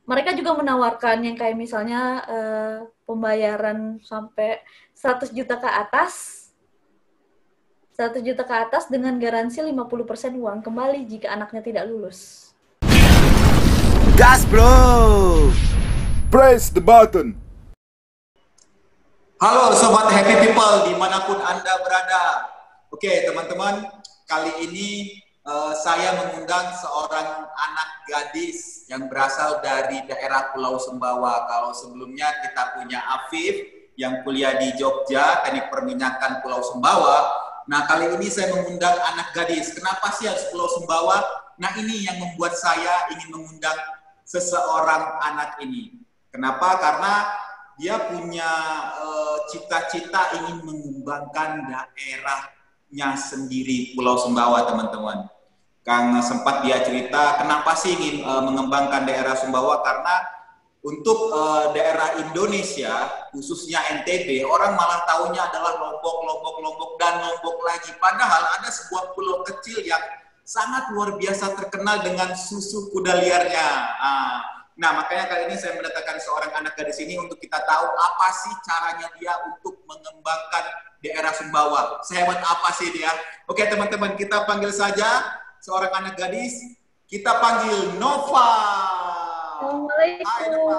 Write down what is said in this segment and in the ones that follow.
mereka juga menawarkan yang kayak misalnya pembayaran sampai 100 juta ke atas. 100 juta ke atas dengan garansi 50% uang kembali jika anaknya tidak lulus. Gas bro! Press the button. Halo Sobat Happy People dimanapun Anda berada. Oke teman-teman, kali ini saya mengundang seorang anak gadis yang berasal dari daerah Pulau Sumbawa. Kalau sebelumnya kita punya Afif yang kuliah di Jogja, Teknik Perminyakan Pulau Sumbawa. Nah kali ini saya mengundang anak gadis. Kenapa sih harus Pulau Sumbawa? Nah ini yang membuat saya ingin mengundang seseorang anak ini. Kenapa? Karena dia punya cita-cita ingin mengembangkan daerahnya sendiri, Pulau Sumbawa, teman-teman. Kang sempat dia cerita, kenapa sih ingin mengembangkan daerah Sumbawa? Karena untuk daerah Indonesia, khususnya NTB, orang malah tahunya adalah Lombok, dan Lombok lagi. Padahal ada sebuah pulau kecil yang sangat luar biasa terkenal dengan susu kuda liarnya. Nah, makanya kali ini saya mendatangkan seorang anak gadis ini untuk kita tahu apa sih caranya dia untuk mengembangkan daerah Sumbawa. Sehebat apa sih dia? Oke teman-teman, kita panggil saja seorang anak gadis. Kita panggil Nova. Hai Nova.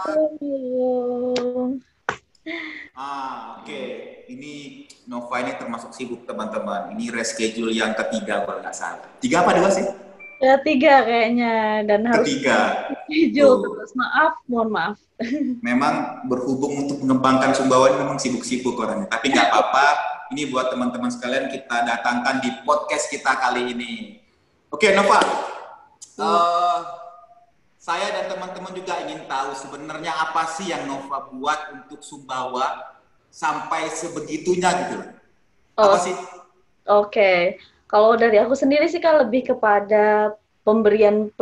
Oke. Ini Nova ini termasuk sibuk teman-teman. Ini reschedule yang ketiga kalau nggak salah. 3 apa 2 sih? Ya 3 kayaknya, dan harus ketiga. Terus mohon maaf. Memang berhubung untuk mengembangkan Sumbawa ini memang sibuk-sibuk orangnya, tapi nggak apa-apa. Ini buat teman-teman sekalian kita datangkan di podcast kita kali ini. Oke Nova, saya dan teman-teman juga ingin tahu sebenarnya apa sih yang Nova buat untuk Sumbawa sampai sebegitunya gitu. Apa sih? Oke. Kalau dari aku sendiri sih kan lebih kepada pemberian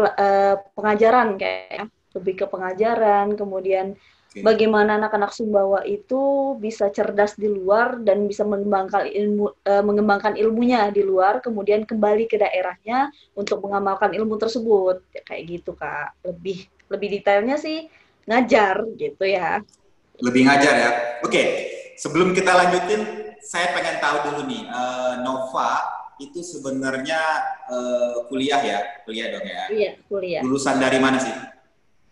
pengajaran kayaknya. Lebih ke pengajaran, kemudian bagaimana anak-anak Sumbawa itu bisa cerdas di luar dan bisa mengembangkan ilmunya di luar, kemudian kembali ke daerahnya untuk mengamalkan ilmu tersebut. Ya, kayak gitu Kak. Lebih detailnya sih ngajar gitu ya. Lebih ngajar ya. Oke. Sebelum kita lanjutin, saya pengen tahu dulu nih, Nova itu sebenarnya kuliah dong ya? Iya, kuliah. Lulusan dari mana sih?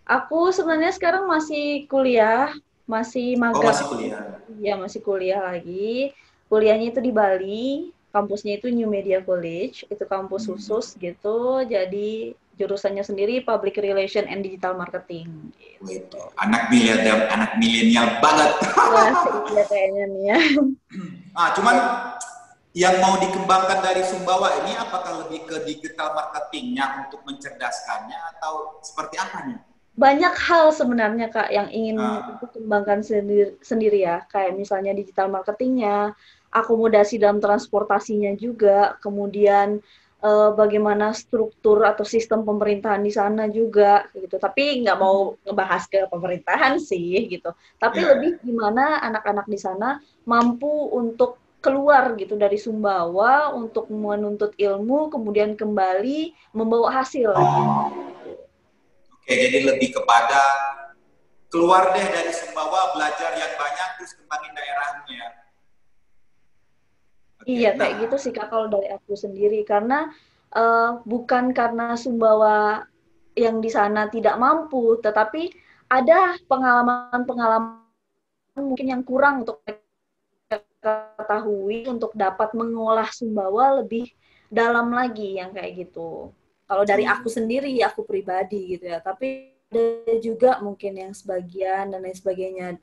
Aku sebenarnya sekarang masih kuliah, masih magang. Oh, masih kuliah. Iya, masih kuliah lagi. Kuliahnya itu di Bali, kampusnya itu New Media College, itu kampus khusus gitu. Jadi jurusannya sendiri Public Relation and Digital Marketing. Gitu. Anak milenial banget. Iya kayaknya nih ya. Cuman yang mau dikembangkan dari Sumbawa ini apakah lebih ke digital marketingnya untuk mencerdaskannya atau seperti apa nih? Banyak hal sebenarnya Kak yang ingin dikembangkan sendiri ya, kayak misalnya digital marketingnya, akomodasi dalam transportasinya juga, kemudian bagaimana struktur atau sistem pemerintahan di sana juga gitu. Tapi nggak mau ngebahas ke pemerintahan sih gitu. Tapi lebih gimana anak-anak di sana mampu untuk keluar gitu dari Sumbawa untuk menuntut ilmu, kemudian kembali membawa hasil. Oke, jadi lebih kepada keluar deh dari Sumbawa, belajar yang banyak, terus kembangin daerahnya. Iya, kayak gitu sih Kak kalau dari aku sendiri. Karena bukan karena Sumbawa yang di sana tidak mampu, tetapi ada pengalaman-pengalaman mungkin yang kurang untuk ketahui untuk dapat mengolah Sumbawa lebih dalam lagi yang kayak gitu. Kalau dari aku sendiri, aku pribadi gitu ya. Tapi ada juga mungkin yang sebagian dan lain sebagainya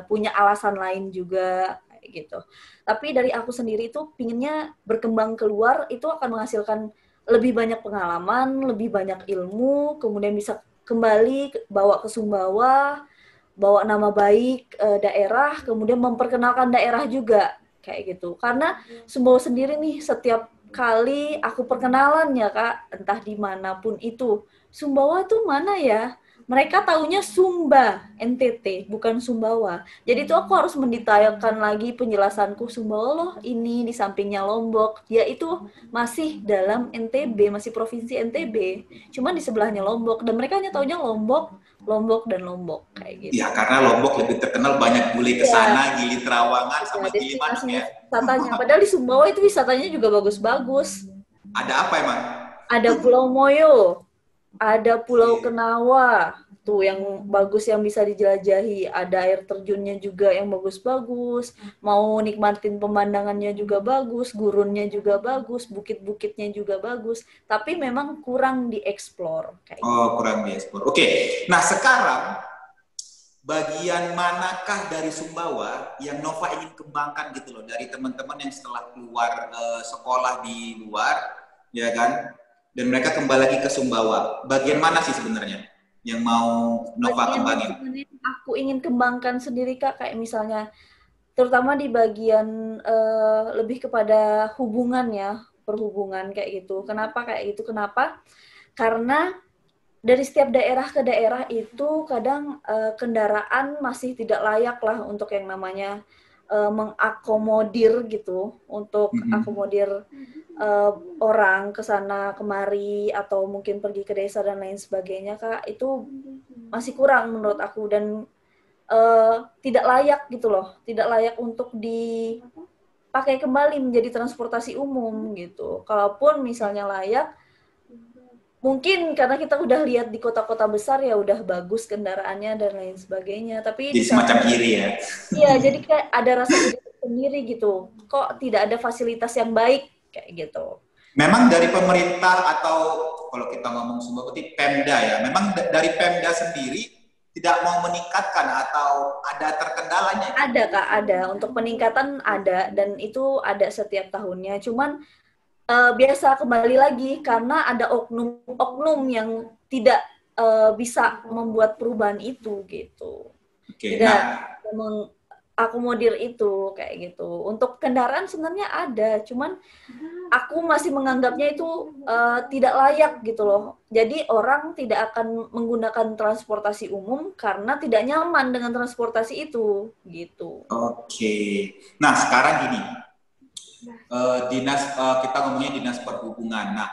punya alasan lain juga kayak gitu. Tapi dari aku sendiri itu pinginnya berkembang keluar itu akan menghasilkan lebih banyak pengalaman, lebih banyak ilmu, kemudian bisa kembali bawa ke Sumbawa, bawa nama baik daerah, kemudian memperkenalkan daerah juga kayak gitu. Karena Sumbawa sendiri nih setiap kali aku perkenalan ya Kak, entah dimanapun itu, Sumbawa tuh mana ya? Mereka taunya Sumba, NTT, bukan Sumbawa. Jadi itu aku harus mendetailkan lagi penjelasanku, Sumbawa loh ini di sampingnya Lombok. Ya itu masih dalam NTB, masih provinsi NTB. Cuma di sebelahnya Lombok. Dan mereka hanya taunya Lombok, Lombok dan Lombok kayak gitu. Ya, karena Lombok lebih terkenal banyak bule ke sana, Gili Trawangan, sama Ya, Gili Manuk destinasi ya. wisatanya. Padahal di Sumbawa itu wisatanya juga bagus-bagus. Ada apa emang? Ada Pulau Moyo, ada Pulau Oke. Kenawa, tuh yang bagus yang bisa dijelajahi. Ada air terjunnya juga yang bagus-bagus. Mau nikmatin pemandangannya juga bagus, gurunnya juga bagus, bukit-bukitnya juga bagus. Tapi memang kurang dieksplor kayak gitu. Oh, kurang diekspor. Oke. Nah, sekarang bagian manakah dari Sumbawa yang Nova ingin kembangkan gitu loh, dari teman-teman yang setelah keluar sekolah di luar, ya kan? Dan mereka kembali lagi ke Sumbawa. Bagian mana sih sebenarnya yang mau Nova Bagian yang kembangin? sebenarnya aku ingin kembangkan sendiri Kak, kayak misalnya terutama di bagian lebih kepada hubungan ya, perhubungan kayak gitu. Kenapa kayak gitu? Kenapa? Karena dari setiap daerah ke daerah itu kadang kendaraan masih tidak layak lah untuk yang namanya mengakomodir gitu, untuk akomodir orang ke sana kemari atau mungkin pergi ke desa dan lain sebagainya Kak, itu masih kurang menurut aku dan tidak layak gitu loh, tidak layak untuk dipakai kembali menjadi transportasi umum gitu. Kalaupun misalnya layak, mungkin karena kita udah lihat di kota-kota besar ya udah bagus kendaraannya dan lain sebagainya. Tapi Jadi di sana, semacam iri ya. iya jadi kayak ada rasa iri sendiri gitu. Kok tidak ada fasilitas yang baik kayak gitu. Memang dari pemerintah atau kalau kita ngomong Sumbawa berarti Pemda ya. Memang dari Pemda sendiri tidak mau meningkatkan atau ada terkendalanya? Ada Kak, ada. Untuk peningkatan ada dan itu ada setiap tahunnya. Cuman biasa kembali lagi karena ada oknum-oknum yang tidak bisa membuat perubahan itu gitu. Oke, Tidak nah mengakomodir itu kayak gitu. Untuk kendaraan sebenarnya ada, cuman aku masih menganggapnya itu tidak layak gitu loh. Jadi orang tidak akan menggunakan transportasi umum karena tidak nyaman dengan transportasi itu gitu. oke. Nah, sekarang gini, kita ngomongnya dinas perhubungan. Nah,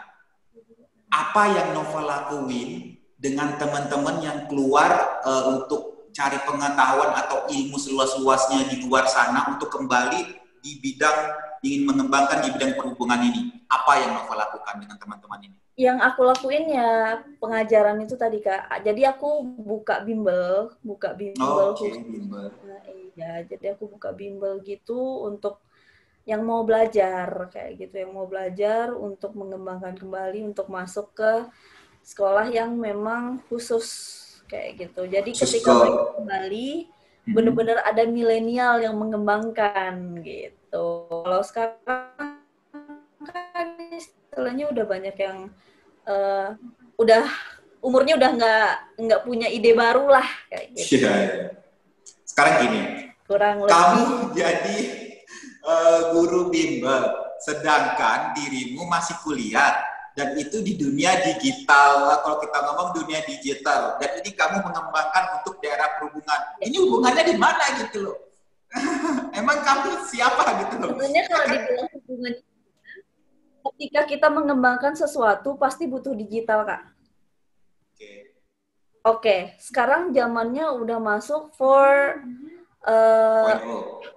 apa yang Nova lakuin dengan teman-teman yang keluar untuk cari pengetahuan atau ilmu seluas-luasnya di luar sana untuk kembali di bidang ingin mengembangkan di bidang perhubungan ini? Apa yang Nova lakukan dengan teman-teman ini? Yang aku lakuin ya pengajaran itu tadi Kak. Jadi aku buka bimbel Oke, khusus. bimbel. Nah, iya, jadi aku buka bimbel gitu untuk yang mau belajar kayak gitu, yang mau belajar untuk mengembangkan kembali untuk masuk ke sekolah yang memang khusus kayak gitu. Jadi Khusus ketika ke mereka kembali benar-benar ada milenial yang mengembangkan gitu. Kalau sekarang kan istilahnya udah banyak yang udah umurnya udah nggak punya ide baru lah kayak gitu. ya. Sekarang gini, Kurang kamu lebih jadi guru bimbel, sedangkan dirimu masih kuliah dan itu di dunia digital. Kalau kita ngomong dunia digital, dan ini kamu mengembangkan untuk daerah perhubungan. Ini hubungannya di mana gitu loh? Emang kamu siapa gitu loh? sebenarnya kalau dibilang hubungan ketika kita mengembangkan sesuatu pasti butuh digital Kak. Oke. Oke, sekarang zamannya udah masuk for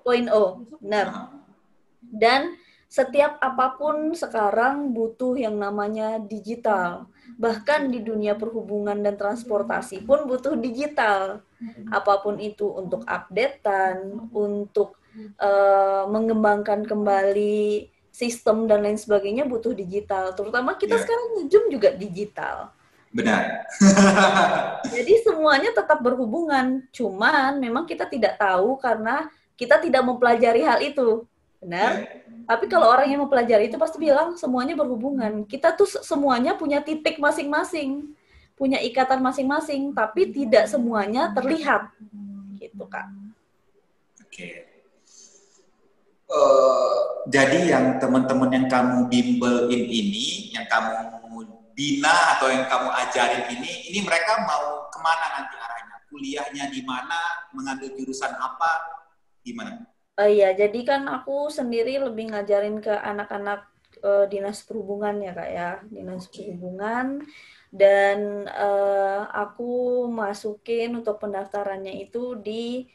Point O. 0.0, benar. Dan setiap apapun sekarang butuh yang namanya digital. Bahkan di dunia perhubungan dan transportasi pun butuh digital. Apapun itu untuk updatean, untuk mengembangkan kembali sistem dan lain sebagainya butuh digital. Terutama kita Ya. sekarang Zoom juga digital. Benar. Jadi semuanya tetap berhubungan, cuman memang kita tidak tahu karena kita tidak mempelajari hal itu, benar? Ya. Tapi kalau orang yang mempelajari itu pasti bilang semuanya berhubungan. Kita tuh semuanya punya titik masing-masing, punya ikatan masing-masing, tapi tidak semuanya terlihat, gitu Kak. Oke. Jadi yang teman-teman yang kamu bimbelin ini, yang kamu bina atau yang kamu ajarin ini mereka mau kemana nanti arahnya? Kuliahnya di mana? Mengambil jurusan apa? Gimana? Iya, jadi kan aku sendiri lebih ngajarin ke anak-anak dinas perhubungan ya Kak ya, dinas perhubungan. Dan aku masukin untuk pendaftarannya itu di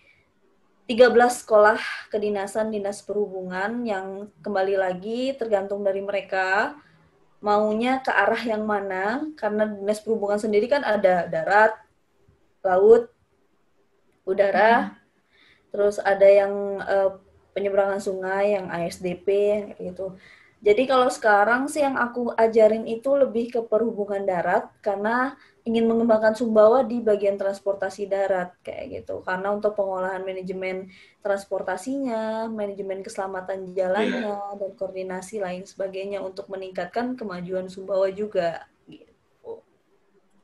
13 sekolah kedinasan Dinas Perhubungan yang kembali lagi tergantung dari mereka maunya ke arah yang mana, karena Dinas Perhubungan sendiri kan ada darat, laut, udara, terus ada yang penyeberangan sungai, yang ASDP, gitu. Jadi kalau sekarang sih yang aku ajarin itu lebih ke perhubungan darat, karena ingin mengembangkan Sumbawa di bagian transportasi darat, kayak gitu. Karena untuk pengolahan manajemen transportasinya, manajemen keselamatan jalannya, dan koordinasi lain sebagainya untuk meningkatkan kemajuan Sumbawa juga. Gitu.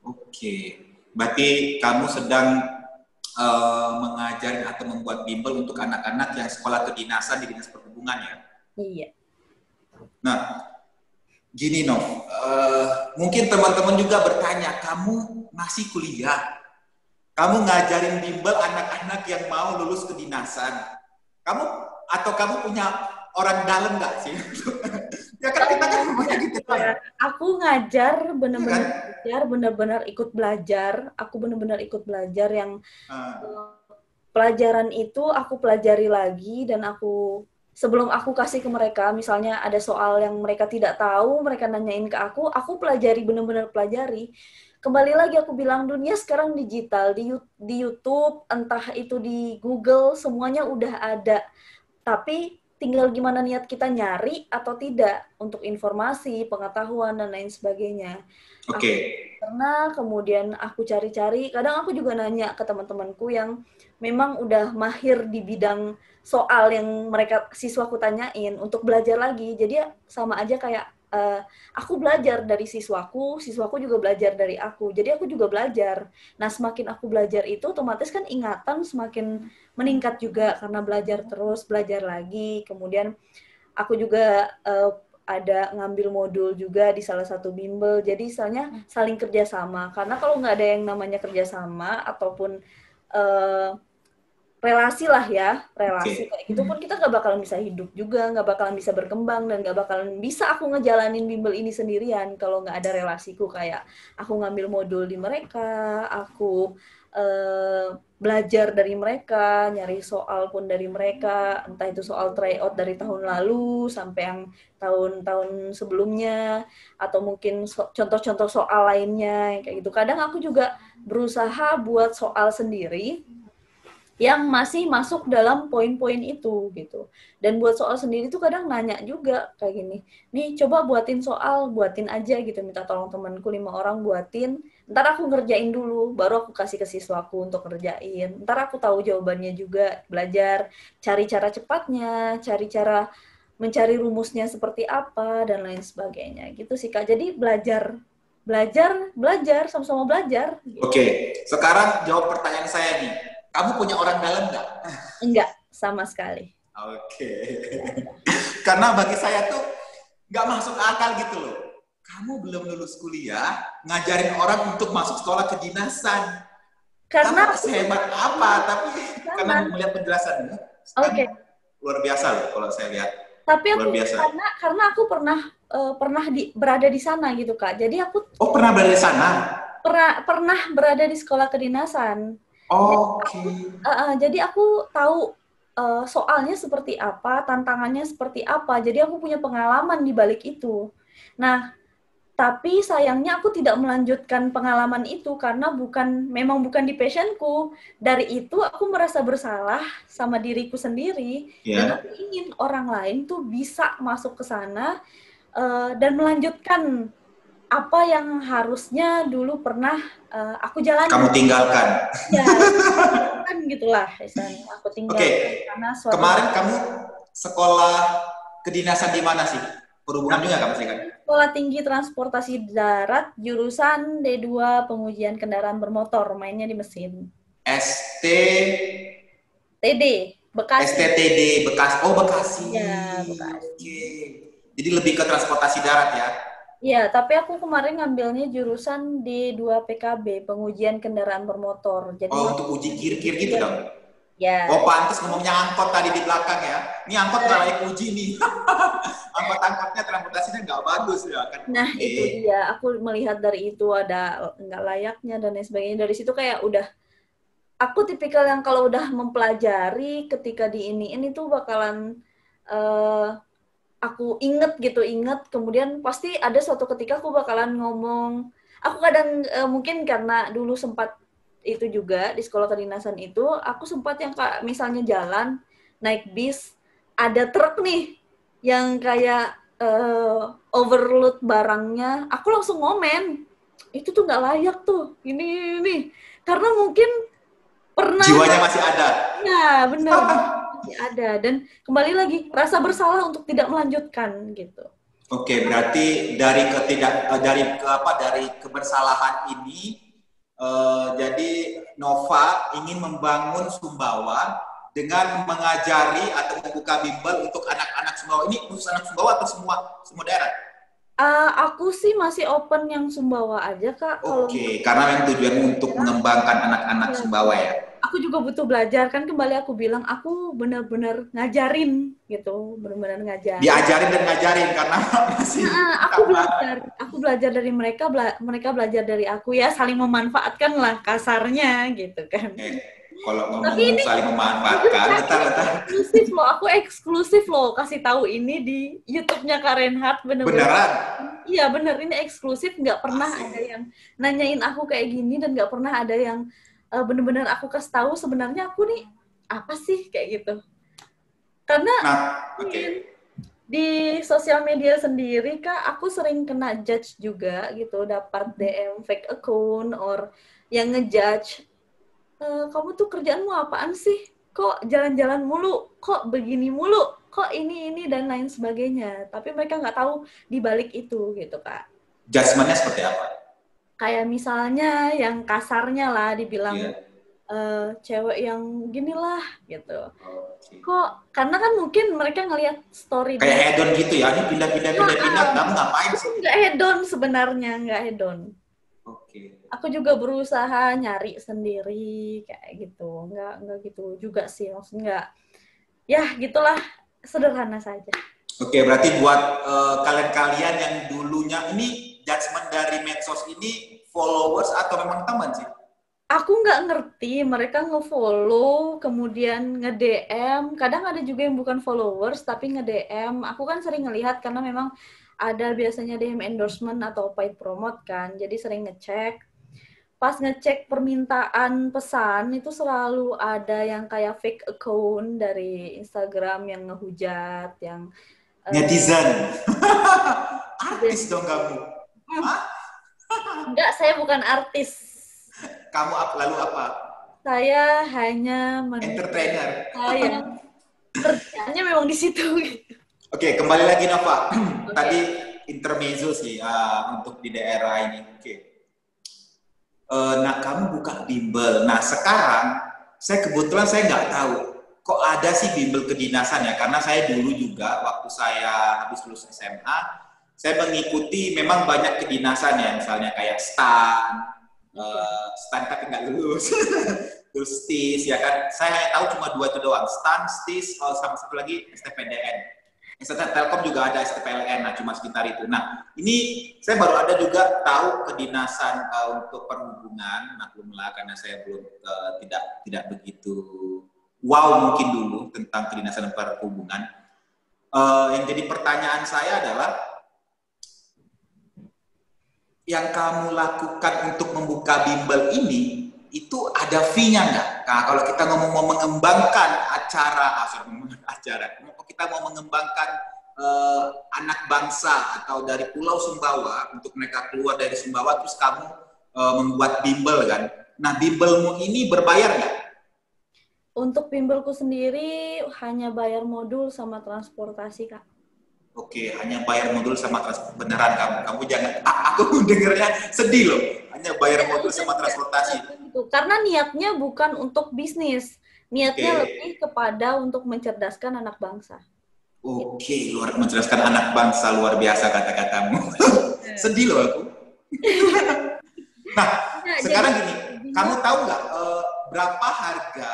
Oke, berarti kamu sedang mengajarin atau membuat bimbel untuk anak-anak yang sekolah kedinasan di Dinas Perhubungan ya? Iya. Nah, gini Nov, mungkin teman-teman juga bertanya, kamu masih kuliah, kamu ngajarin bimbel anak-anak yang mau lulus kedinasan, kamu punya orang dalam nggak sih? Ya kan kita kan punya gitu kan? Aku ngajar benar-benar ikut belajar. Aku benar-benar ikut belajar yang pelajaran itu aku pelajari lagi, dan sebelum aku kasih ke mereka, misalnya ada soal yang mereka tidak tahu, mereka nanyain ke aku pelajari, benar-benar pelajari. Kembali lagi aku bilang, dunia sekarang digital, di YouTube, entah itu di Google, semuanya udah ada. Tapi tinggal gimana niat kita nyari atau tidak untuk informasi, pengetahuan, dan lain sebagainya. Karena kemudian aku cari-cari, kadang aku juga nanya ke teman-temanku yang memang udah mahir di bidang soal yang siswaku tanyain untuk belajar lagi. Jadi ya sama aja kayak aku belajar dari siswaku juga belajar dari aku. Jadi aku juga belajar. Nah, semakin aku belajar itu otomatis kan ingatan semakin meningkat juga karena belajar terus, belajar lagi. Kemudian aku juga ada ngambil modul juga di salah satu bimbel. Jadi misalnya saling kerjasama. Karena kalau nggak ada yang namanya kerjasama ataupun relasi kayak gitu pun kita nggak bakalan bisa hidup juga, nggak bakalan bisa berkembang, dan nggak bakalan bisa aku ngejalanin bimbel ini sendirian kalau nggak ada relasiku. Kayak aku ngambil modul di mereka, aku belajar dari mereka, nyari soal pun dari mereka, entah itu soal tryout dari tahun lalu sampai yang tahun-tahun sebelumnya, atau mungkin contoh-contoh soal lainnya kayak gitu. Kadang aku juga berusaha buat soal sendiri yang masih masuk dalam poin-poin itu gitu. Dan buat soal sendiri tuh kadang nanya juga kayak gini, nih coba buatin aja gitu, minta tolong temanku 5 orang buatin, ntar aku ngerjain dulu, baru aku kasih ke siswaku untuk ngerjain, ntar aku tahu jawabannya juga, belajar, cari cara cepatnya, cari cara mencari rumusnya seperti apa, dan lain sebagainya gitu sih Kak. Jadi belajar, sama-sama belajar. Gitu. Oke, sekarang jawab pertanyaan saya nih. Kamu punya orang dalam nggak? Enggak, sama sekali. Oke. Karena bagi saya tuh nggak masuk akal gitu loh. Kamu belum lulus kuliah, ngajarin orang untuk masuk sekolah kedinasan. Karena sehebat apa? Tapi karena melihat penjelasannya, luar biasa loh kalau saya lihat. Tapi aku karena aku pernah berada di sana gitu Kak. Jadi aku pernah berada di sana? Pernah berada di sekolah kedinasan. Jadi aku tahu soalnya seperti apa, tantangannya seperti apa. Jadi aku punya pengalaman di balik itu. Nah, tapi sayangnya aku tidak melanjutkan pengalaman itu karena memang bukan di passionku. Dari itu aku merasa bersalah sama diriku sendiri, dan aku ingin orang lain tuh bisa masuk ke sana dan melanjutkan apa yang harusnya dulu pernah aku jalani. Kamu tinggalkan. Ya, kan gitulah. Aku tinggalkan karena kemarin kamu sekolah kedinasan di mana sih? Perhubungan juga kamu sih kan? Sekolah Tinggi Transportasi Darat, jurusan D2 Pengujian Kendaraan Bermotor, mainnya di mesin. TD, Bekasi. STTD, Bekasi. Oh, Bekasi. Ya, Bekasi. Oke. Jadi lebih ke transportasi darat ya? Iya, tapi aku kemarin ngambilnya jurusan D2 PKB, pengujian kendaraan bermotor. Jadi untuk uji kir-kir gitu dong? Ya. Oh, pantas ngomongnya angkot tadi di belakang ya. Ini angkot nggak layak uji nih. Angkot-angkotnya transportasinya nggak bagus ya kan. Nah, itu dia. Aku melihat dari itu ada nggak layaknya dan lain sebagainya. Dari situ kayak udah, aku tipikal yang kalau udah mempelajari ketika di ini tuh bakalan aku inget, kemudian pasti ada suatu ketika aku bakalan ngomong. Aku kadang mungkin karena dulu sempat itu juga di sekolah kedinasan itu, aku sempat yang misalnya jalan, naik bis, ada truk nih yang kayak overload barangnya, aku langsung ngomen, itu tuh nggak layak tuh, ini. Karena mungkin pernah. Jiwanya masih ada. Ya, benar. Masih ada. Dan kembali lagi, rasa bersalah untuk tidak melanjutkan, gitu. Oke, berarti dari kebersalahan ini, jadi Nova ingin membangun Sumbawa dengan mengajari atau membuka bimbel untuk anak-anak Sumbawa. Ini khusus anak Sumbawa atau semua daerah? Aku sih masih open yang Sumbawa aja, Kak. Oke, karena yang tujuan untuk mengembangkan anak-anak Sumbawa ya. Aku juga butuh belajar, kan kembali aku bilang, aku benar-benar ngajarin gitu, benar-benar ngajarin. Diajarin dan ngajarin karena masih aku belajar dari mereka, mereka belajar dari aku, ya saling memanfaatkan lah kasarnya gitu kan. Kalau ngomong saling memanfaatkan, bentar. Eksklusif loh, aku eksklusif loh kasih tahu ini di YouTube-nya Kak Reinhardt, beneran? Iya bener, ini eksklusif, nggak pernah ada yang nanyain aku kayak gini dan nggak pernah ada yang bener-bener aku kasih tahu sebenarnya aku nih apa sih kayak gitu. Karena di sosial media sendiri, Kak, aku sering kena judge juga gitu, dapat DM fake account or yang ngejudge, kamu tuh kerjaanmu apaan sih? Kok jalan-jalan mulu? Kok begini mulu? Kok ini dan lain sebagainya. Tapi mereka nggak tahu di balik itu gitu, Kak. Judgement-nya seperti apa? Kayak misalnya yang kasarnya lah dibilang cewek yang ginilah gitu. Kok karena kan mungkin mereka ngelihat story kayak hedon gitu ya, ini pindah-pindah kamu ngapain sih? Nggak hedon sebenarnya, nggak hedon. Aku juga berusaha nyari sendiri kayak gitu, nggak gitu juga sih, maksudnya nggak, ya gitulah, sederhana saja. Oke, berarti buat kalian-kalian yang dulunya ini judgement dari medsos ini followers atau memang teman sih? Aku nggak ngerti, mereka nge-follow, kemudian nge-DM, kadang ada juga yang bukan followers tapi nge-DM. Aku kan sering ngelihat karena memang ada biasanya DM endorsement atau paid promote kan, jadi sering ngecek. Pas ngecek permintaan pesan, itu selalu ada yang kayak fake account dari Instagram yang ngehujat, yang netizen. Artis dong kamu. Enggak, saya bukan artis. Kamu lalu apa? Saya hanya entertainer. Saya kerjanya memang di situ. Oke, kembali lagi Nova. Tadi intermezzo sih untuk di daerah ini. Oke. Nah, kamu buka bimbel. Nah, sekarang kebetulan saya nggak tahu kok ada sih bimbel kedinasan ya, karena saya dulu juga waktu saya habis lulus SMA, saya mengikuti memang banyak kedinasan ya, misalnya kayak STAN tapi nggak lulus, terus STIS ya kan, saya hanya tahu cuma 2 itu doang, STAN, STIS, sama satu lagi STPDN. Telkom juga ada STPLN, nah cuma sekitar itu. Nah, ini saya baru ada juga tahu kedinasan untuk perhubungan, maklumlah karena saya belum tidak begitu wow mungkin dulu tentang kedinasan perhubungan. Yang jadi pertanyaan saya adalah, yang kamu lakukan untuk membuka bimbel ini, itu ada fee-nya nggak? Nah, kalau kita ngomong mau mengembangkan kita mau mengembangkan anak bangsa atau dari Pulau Sumbawa, untuk mereka keluar dari Sumbawa, terus kamu membuat bimbel kan? Nah, bimbelmu ini berbayar nggak? Untuk bimbelku sendiri hanya bayar modul sama transportasi, Kak. Oke, hanya bayar modul sama transportasi. Beneran kamu jangan, aku dengernya sedih loh. Hanya bayar modul sama transportasi. Karena niatnya bukan untuk bisnis. Niatnya lebih kepada untuk mencerdaskan anak bangsa. Oke, mencerdaskan anak bangsa, luar biasa kata-katamu. Sedih loh aku. Nah, sekarang gini, kamu tahu nggak berapa harga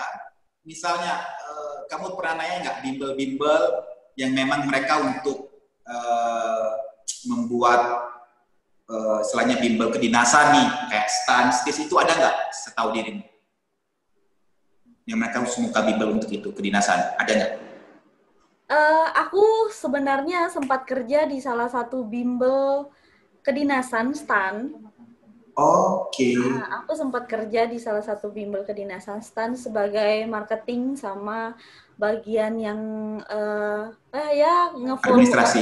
misalnya kamu pernah nanya nggak bimbel-bimbel yang memang mereka untuk membuat istilahnya bimbel kedinasan nih, kayak stan, stis, itu ada nggak setahu dirimu? Yang mereka harus muka bimbel untuk itu, kedinasan, ada nggak? Aku sebenarnya sempat kerja di salah satu bimbel kedinasan stan. Oke. Aku sempat kerja di salah satu bimbel kedinasan stan sebagai marketing sama bagian yang ya nge-follow Administrasi.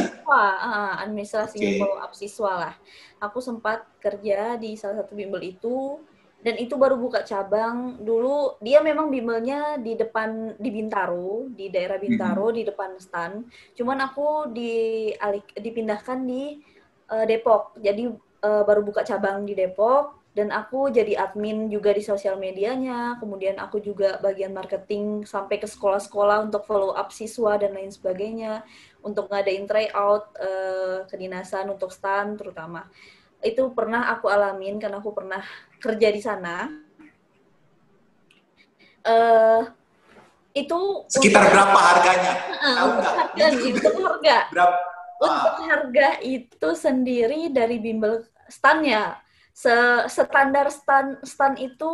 administrasi Oke. nge-follow up siswa lah. Aku sempat kerja di salah satu bimbel itu dan itu baru buka cabang. Dulu dia memang bimbelnya di depan di Bintaro, di daerah Bintaro di depan stan. Cuman aku dipindahkan di Depok. Jadi baru buka cabang di Depok dan aku jadi admin juga di sosial medianya, kemudian aku juga bagian marketing sampai ke sekolah-sekolah untuk follow up siswa dan lain sebagainya, untuk ngadain tryout kedinasan untuk stan terutama. Itu pernah aku alamin karena aku pernah kerja di sana. Itu sekitar berapa harganya? Tahu nggak? Untuk harga. Berapa? Untuk harga itu sendiri dari bimbel stannya, standar stan itu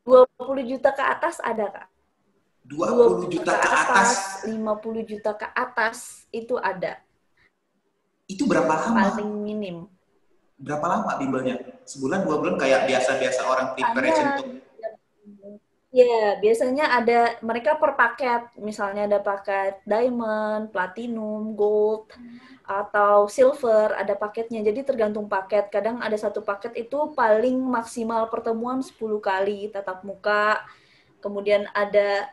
20 juta ke atas ada, Kak. 20 juta ke atas? 50 juta ke atas itu ada. Itu berapa lama? Paling minim. Berapa lama bimbelnya? Sebulan, 2 bulan kayak biasa-biasa orang preparation untuk... Ya, biasanya ada, mereka per paket, misalnya ada paket diamond, platinum, gold, atau silver, ada paketnya, jadi tergantung paket. Kadang ada satu paket itu paling maksimal pertemuan 10 kali tatap muka, kemudian ada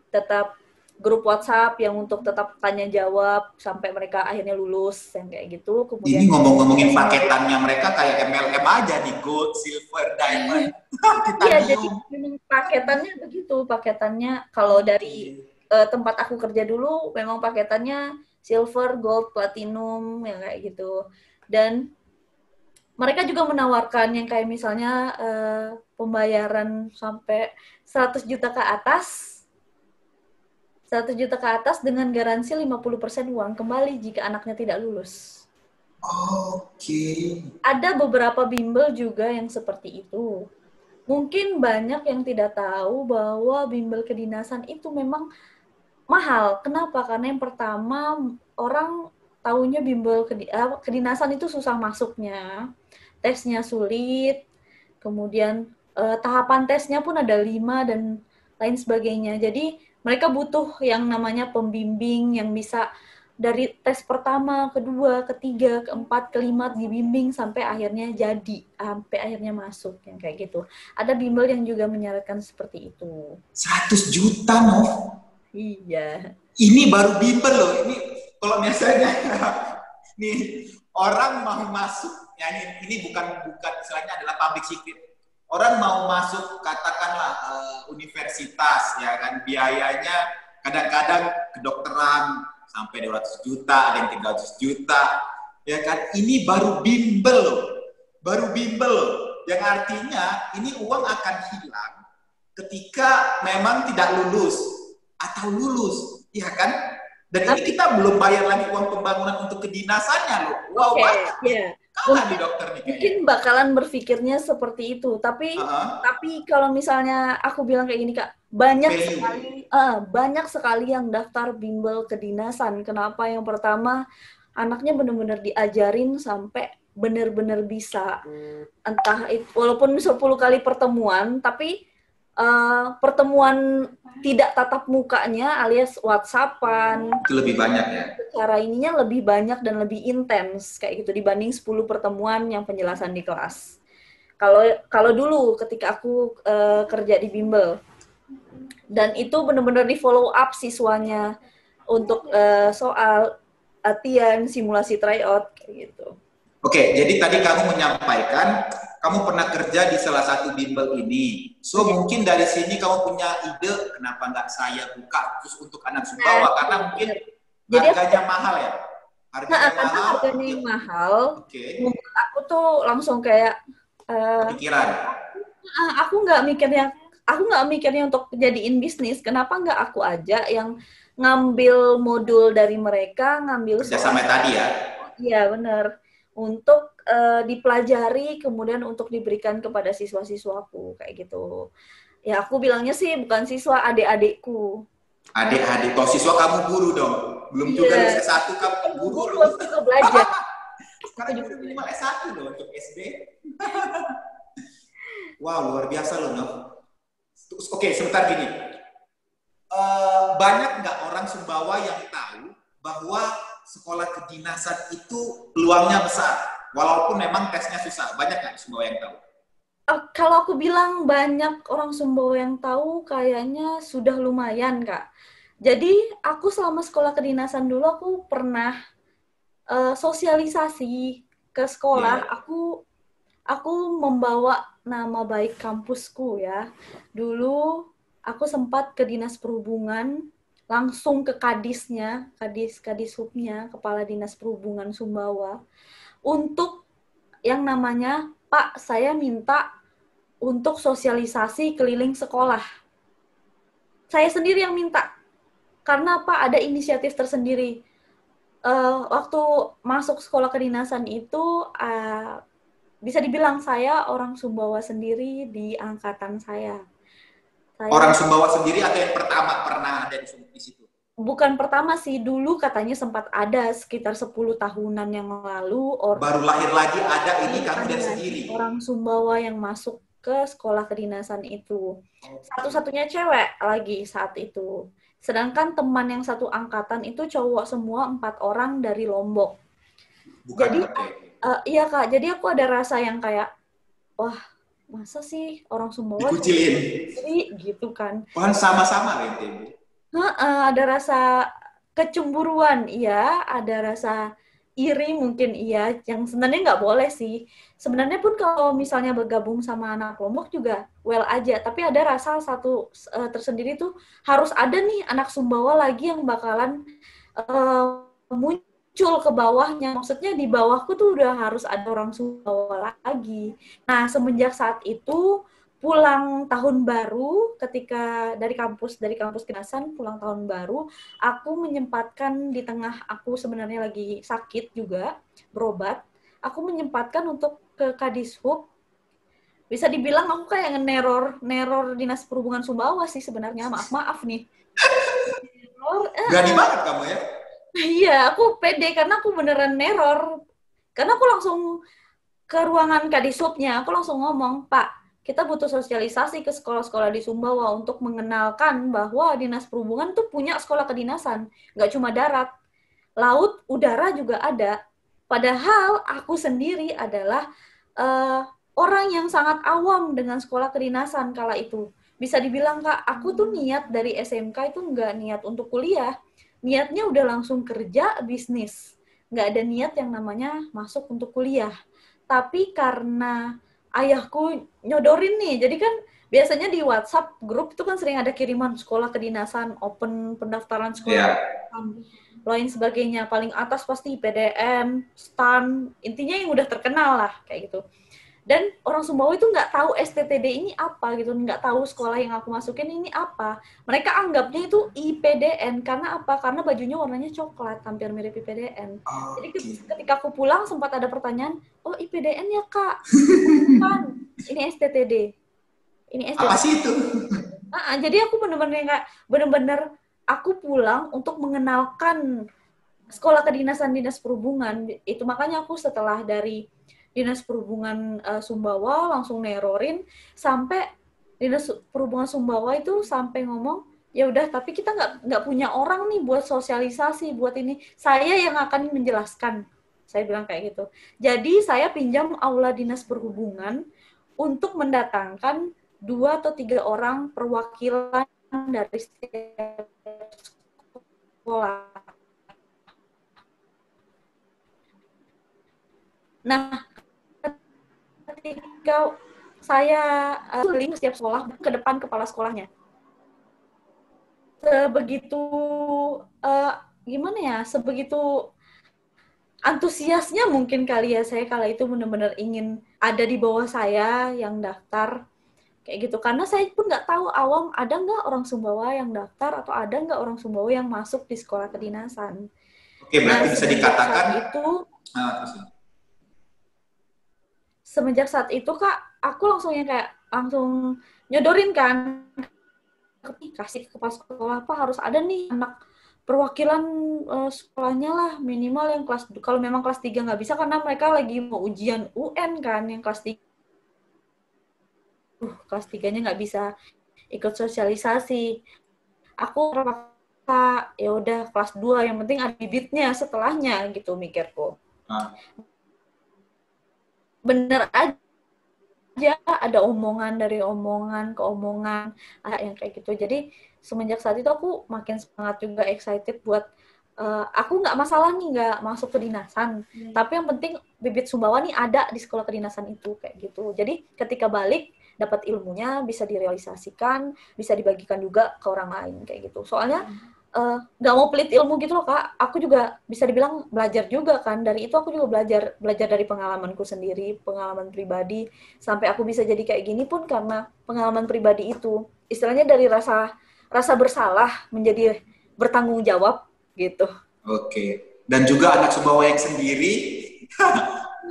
tetap grup WhatsApp yang untuk tetap tanya jawab sampai mereka akhirnya lulus yang kayak gitu. Kemudian ini ngomong-ngomongin paketannya mereka kayak MLM aja nih, gold, silver, diamond. Iya, jadi memang paketannya begitu. Paketannya kalau dari tempat aku kerja dulu memang paketannya silver, gold, platinum yang kayak gitu. Dan mereka juga menawarkan yang kayak misalnya pembayaran sampai 100 juta ke atas. 100 juta ke atas dengan garansi 50% uang kembali jika anaknya tidak lulus. Oke. Ada beberapa bimbel juga yang seperti itu. Mungkin banyak yang tidak tahu bahwa bimbel kedinasan itu memang mahal. Kenapa? Karena yang pertama, orang tahunya bimbel kedinasan itu susah masuknya. Tesnya sulit. Kemudian tahapan tesnya pun ada 5 dan lain sebagainya. Jadi mereka butuh yang namanya pembimbing yang bisa dari tes pertama, kedua, ketiga, keempat, kelima dibimbing sampai akhirnya sampai akhirnya masuk yang kayak gitu. Ada bimbel yang juga menyarankan seperti itu. 100 juta, Nov? Iya. Ini baru bimbel loh. Ini kalau misalnya nih orang mau masuk, ya ini bukan istilahnya adalah public secret. Orang mau masuk katakanlah universitas, ya kan, biayanya kadang-kadang kedokteran sampai 200 juta, ada yang 300 juta, ya kan. Ini baru bimbel loh, yang artinya ini uang akan hilang ketika memang tidak lulus atau lulus, ya kan. Dan ini kita belum bayar lagi uang pembangunan untuk kedinasannya loh. Wow, banyak. Yeah. Kalah di dokter nih kayaknya. Mungkin bakalan berpikirnya seperti itu, tapi kalau misalnya aku bilang kayak gini, Kak, banyak sekali yang daftar bimbel kedinasan. Kenapa? Yang pertama, anaknya benar-benar diajarin sampai benar-benar bisa. Entah itu, walaupun 10 kali pertemuan, tapi pertemuan tidak tatap mukanya alias WhatsAppan itu lebih banyak ya. Cara ininya lebih banyak dan lebih intens kayak gitu dibanding 10 pertemuan yang penjelasan di kelas. Kalau dulu ketika aku kerja di bimbel dan itu benar-benar di follow up siswanya untuk soal latihan, simulasi tryout kayak gitu. Oke, jadi tadi kamu menyampaikan kamu pernah kerja di salah satu bimbel ini. So, mungkin dari sini kamu punya ide kenapa nggak saya buka khusus untuk anak Sumbawa, karena mungkin harganya mahal ya? Harganya yang mahal, membuat aku tuh langsung kayak pikiran. Aku nggak mikirnya untuk jadiin bisnis. Kenapa nggak aku aja yang ngambil modul dari mereka, ngambil Kerjasama soal. tadi ya. Iya, benar. Untuk dipelajari, kemudian untuk diberikan kepada siswa-siswaku, kayak gitu. Ya, aku bilangnya sih bukan siswa, adik-adikku. Adik-adik, toh siswa kamu guru dong. Belum juga lu Iya, S1 kamu kan guru guru lu. aku juga belajar. Sekarang Aku udah juga minimal S1 loh untuk SD. Wow, luar biasa loh, Nov. Oke, sebentar gini. Banyak nggak orang Sumbawa yang tahu bahwa sekolah kedinasan itu peluangnya besar, walaupun memang tesnya susah. Banyak nggak Sumbawa yang tahu? Kalau aku bilang banyak orang Sumbawa yang tahu, kayaknya sudah lumayan, Kak. Jadi, aku selama sekolah kedinasan dulu, aku pernah sosialisasi ke sekolah. Iya. Aku membawa nama baik kampusku ya. Dulu aku sempat ke Dinas Perhubungan, langsung ke kadisnya, kadishubnya, Kepala Dinas Perhubungan Sumbawa, untuk yang namanya, Pak, saya minta untuk sosialisasi keliling sekolah. Saya sendiri yang minta, karena Pak ada inisiatif tersendiri. Waktu masuk sekolah kedinasan itu, bisa dibilang saya orang Sumbawa sendiri di angkatan saya. Orang Saya Sumbawa sendiri atau yang pertama pernah ada di situ? bukan pertama sih, dulu katanya sempat ada sekitar 10 tahunan yang lalu Baru lahir lagi ada ini kamu ada dan sendiri. orang Sumbawa yang masuk ke sekolah kedinasan itu. Oke. Satu-satunya cewek lagi saat itu. Sedangkan teman yang satu angkatan itu cowok semua, 4 orang dari Lombok. Bukan, Jadi, oke. iya Kak, jadi aku ada rasa yang kayak, wah, masa sih orang Sumbawa cuma Dikucilin. sendiri gitu kan. Pohon sama-sama loh NTB. Ada rasa kecemburuan, iya, ada rasa iri mungkin iya, yang sebenarnya nggak boleh sih. Sebenarnya pun kalau misalnya bergabung sama anak Lombok juga well aja, tapi ada rasa satu tersendiri tuh harus ada nih anak Sumbawa lagi yang bakalan muncul ke bawahnya. Maksudnya di bawahku tuh udah harus ada orang Sumbawa lagi. Nah, semenjak saat itu pulang tahun baru, ketika dari kampus kedinasan pulang tahun baru, aku menyempatkan di tengah aku sebenarnya lagi sakit juga, berobat, aku menyempatkan untuk ke Kadishub. Bisa dibilang aku kayak neror Dinas Perhubungan Sumbawa sih sebenarnya. Maaf nih. Berani banget kamu ya. Iya, aku pede karena aku beneran neror. Karena aku langsung ke ruangan Kadishubnya, aku langsung ngomong, Pak, kita butuh sosialisasi ke sekolah-sekolah di Sumbawa untuk mengenalkan bahwa Dinas Perhubungan tuh punya sekolah kedinasan. Nggak cuma darat, laut, udara juga ada. Padahal aku sendiri adalah orang yang sangat awam dengan sekolah kedinasan kala itu. Bisa dibilang, Kak, aku tuh niat dari SMK itu nggak niat untuk kuliah. Niatnya udah langsung kerja, bisnis. Nggak ada niat yang namanya masuk untuk kuliah. Tapi karena ayahku nyodorin nih, jadi kan biasanya di WhatsApp grup itu kan sering ada kiriman sekolah kedinasan, open pendaftaran sekolah Iya. kedinasan, lain sebagainya. Paling atas pasti PDM, STAN, intinya yang udah terkenal lah kayak gitu. Dan orang Sumbawa itu nggak tahu STTD ini apa gitu, nggak tahu sekolah yang aku masukin ini apa. Mereka anggapnya itu IPDN, karena apa? Karena bajunya warnanya coklat, hampir mirip IPDN. Jadi ketika aku pulang sempat ada pertanyaan, oh IPDN ya Kak? Bukan, ini STTD. Ini Apa STTD. sih itu? Jadi aku bener-bener aku pulang untuk mengenalkan sekolah kedinasan Dinas Perhubungan. Itu makanya aku setelah dari Dinas Perhubungan Sumbawa langsung nerorin, sampai Dinas Perhubungan Sumbawa itu sampai ngomong, ya udah tapi kita nggak punya orang nih buat sosialisasi buat ini, saya yang akan menjelaskan, saya bilang kayak gitu. Jadi saya pinjam aula Dinas Perhubungan untuk mendatangkan 2 atau 3 orang perwakilan dari setiap sekolah. Nah, ketika saya keliling setiap sekolah ke depan kepala sekolahnya, sebegitu gimana ya, sebegitu antusiasnya mungkin kali ya saya kala itu benar-benar ingin ada di bawah saya yang daftar. kayak gitu. Karena saya pun nggak tahu awam ada nggak orang Sumbawa yang daftar atau ada nggak orang Sumbawa yang masuk di sekolah kedinasan. Oke, berarti bisa dikatakan semenjak saat itu Kak, aku langsung langsung nyodorin kan, kasih ke kepala sekolah apa harus ada nih anak perwakilan sekolahnya lah, minimal yang kalau memang kelas 3 nggak bisa karena mereka lagi mau ujian UN kan, yang kelas 3 kelas 3-nya nggak bisa ikut sosialisasi. Aku terpaksa ya udah kelas 2 yang penting ada bibitnya setelahnya gitu mikirku. Bener aja ada omongan dari omongan ke omongan yang kayak gitu. Jadi semenjak saat itu aku makin semangat juga, excited buat aku nggak masalah nih nggak masuk kedinasan, tapi yang penting bibit Sumbawa nih ada di sekolah kedinasan itu kayak gitu. Jadi ketika balik dapat ilmunya bisa direalisasikan, bisa dibagikan juga ke orang lain kayak gitu. Soalnya nggak mau pelit ilmu gitu loh Kak. Aku juga bisa dibilang belajar juga kan. Dari itu aku juga belajar dari pengalamanku sendiri, pengalaman pribadi. Sampai aku bisa jadi kayak gini pun karena pengalaman pribadi itu. Istilahnya dari rasa bersalah menjadi bertanggung jawab gitu. Oke. Dan juga anak Sumbawa yang sendiri.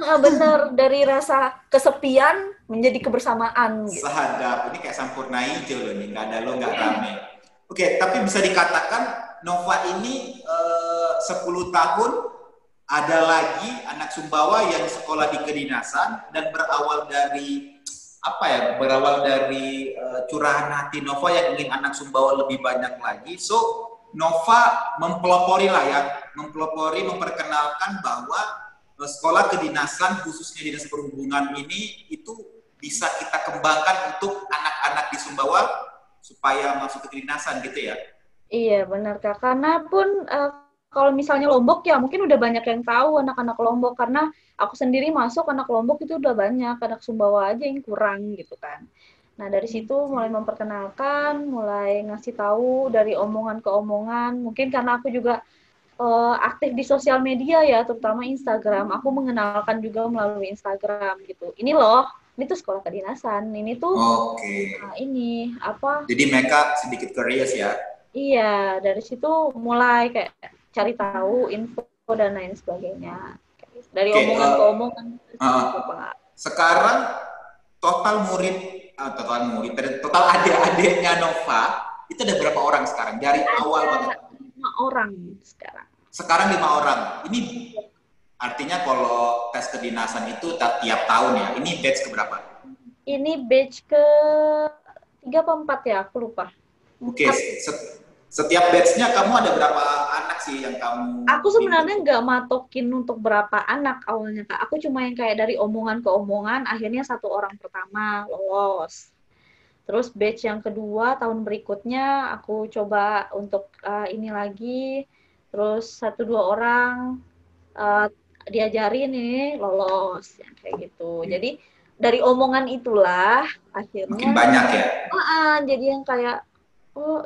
Bener, dari rasa kesepian menjadi kebersamaan. Gitu. Sehadap, ini kayak Sampurna Hijau loh nih, nggak ada lo nggak rame. Oke, tapi bisa dikatakan Nova ini 10 tahun ada lagi anak Sumbawa yang sekolah di kedinasan dan berawal dari curahan hati Nova yang ingin anak Sumbawa lebih banyak lagi. So Nova mempelopori memperkenalkan bahwa sekolah kedinasan khususnya dinas perhubungan ini itu bisa kita kembangkan untuk anak-anak di Sumbawa supaya masuk ke kedinasan gitu ya? Iya benar Kak, karena pun kalau misalnya Lombok ya mungkin udah banyak yang tahu anak-anak Lombok, karena aku sendiri masuk anak Lombok itu udah banyak, anak Sumbawa aja yang kurang gitu kan. Nah dari situ mulai memperkenalkan, mulai ngasih tahu dari omongan ke omongan, mungkin karena aku juga aktif di sosial media ya, terutama Instagram. Aku mengenalkan juga melalui Instagram gitu. Ini loh, ini tuh sekolah kedinasan. Ini tuh ini apa? Jadi mereka sedikit curious ya. Iya, dari situ mulai kayak cari tahu info dan lain sebagainya. Dari omongan ke omongan. Sekarang total adik-adiknya Nova itu ada berapa orang sekarang? Dari awal banget. 5 orang sekarang. Sekarang 5 orang. Ini artinya kalau tes kedinasan itu tiap tahun ya. Ini batch keberapa? Ini batch ke 3 atau 4 ya, aku lupa. Oke, setiap batch-nya kamu ada berapa anak sih yang kamu? Aku sebenarnya nggak matokin untuk berapa anak awalnya Kak. Aku cuma yang kayak dari omongan ke omongan, akhirnya 1 orang pertama lolos. Terus batch yang kedua tahun berikutnya aku coba untuk ini lagi, terus 1-2 orang diajarin ini lolos, yang kayak gitu. Jadi dari omongan itulah akhirnya makin banyak ya. Jadi yang kayak